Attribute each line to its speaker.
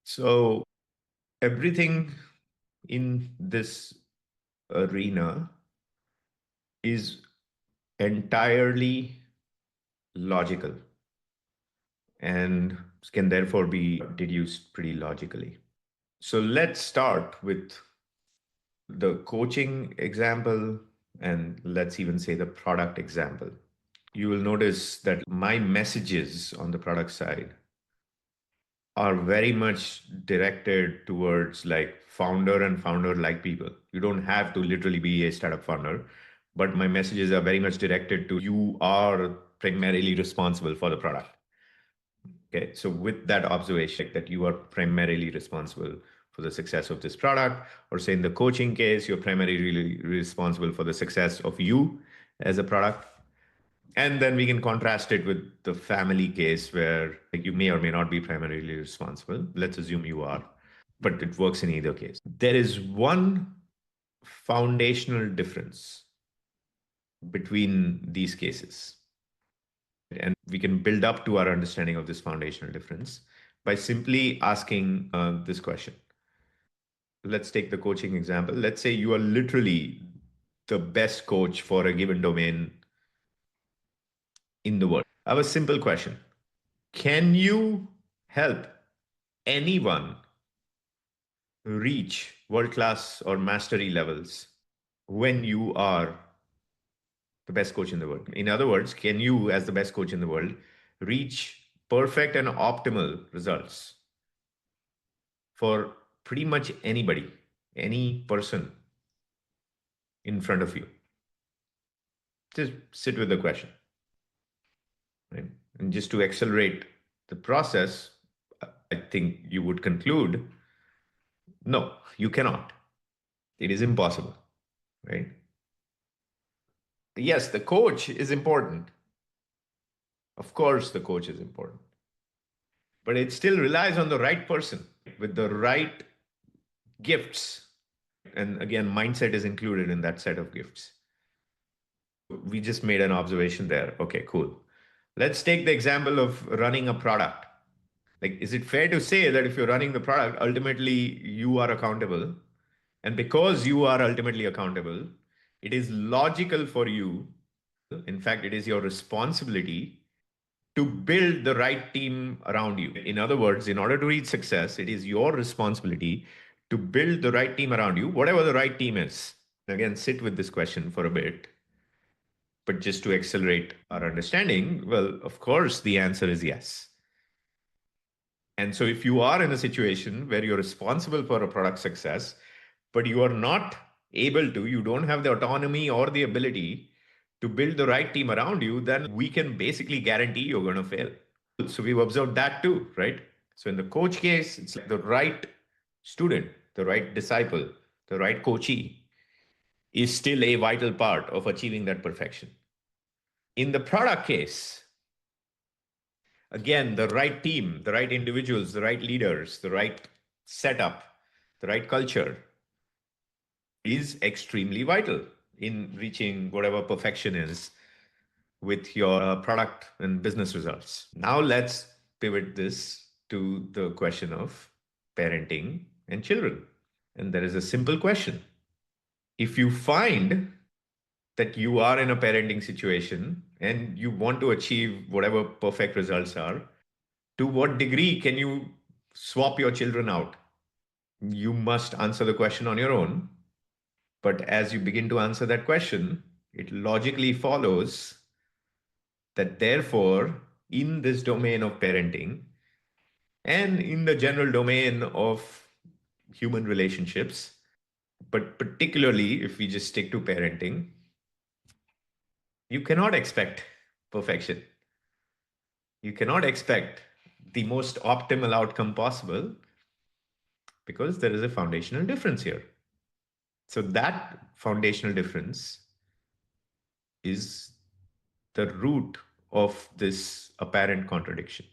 Speaker 1: So everything in this arena is entirely logical and can therefore be deduced pretty logically. So let's start with the coaching example, and let's even say the product example. You will notice that my messages on the product side are very much directed towards like founder and founder like people. You don't have to literally be a startup founder, but my messages are very much directed to you are primarily responsible for the product. Okay, so with that observation that you are primarily responsible for the success of this product, or say in the coaching case, you're primarily really responsible for the success of you as a product. And then we can contrast it with the family case where like, you may or may not be primarily responsible. Let's assume you are, but it works in either case. There is one foundational difference between these cases. And we can build up to our understanding of this foundational difference by simply asking this question. Let's take the coaching example. Let's say you are literally the best coach for a given domain in the world. I have a simple question. Can you help anyone reach world class or mastery levels when you are the best coach in the world? In other words, can you, as the best coach in the world, reach perfect and optimal results for pretty much anybody, any person in front of you? Just sit with the question, right? And just to accelerate the process, I think you would conclude no, you cannot. It is impossible, right? Yes, the coach is important. Of course, the coach is important. But it still relies on the right person with the right gifts. And again, mindset is included in that set of gifts. We just made an observation there. Okay, cool. Let's take the example of running a product. Like, is it fair to say that if you're running the product, ultimately you are accountable? And because you are ultimately accountable, it is logical for you. In fact, it is your responsibility to build the right team around you. In other words, in order to reach success, it is your responsibility to build the right team around you, whatever the right team is. Again, sit with this question for a bit. But just to accelerate our understanding, well, of course, the answer is yes. And so if you are in a situation where you're responsible for a product success, but you are not able to, you don't have the autonomy or the ability to build the right team around you, then we can basically guarantee you're going to fail. So we've observed that too, right? So in the coach case, it's like the right student, the right disciple, the right coachee is still a vital part of achieving that perfection. In the product case, again, the right team, the right individuals, the right leaders, the right setup, the right culture is extremely vital in reaching whatever perfection is with your product and business results. Now let's pivot this to the question of parenting and children. And there is a simple question. If you find that you are in a parenting situation and you want to achieve whatever perfect results are, to what degree can you swap your children out? You must answer the question on your own. But as you begin to answer that question, it logically follows that therefore, in this domain of parenting and in the general domain of human relationships, but particularly if we just stick to parenting, you cannot expect perfection. You cannot expect the most optimal outcome possible because there is a foundational difference here. So that foundational difference is the root of this apparent contradiction.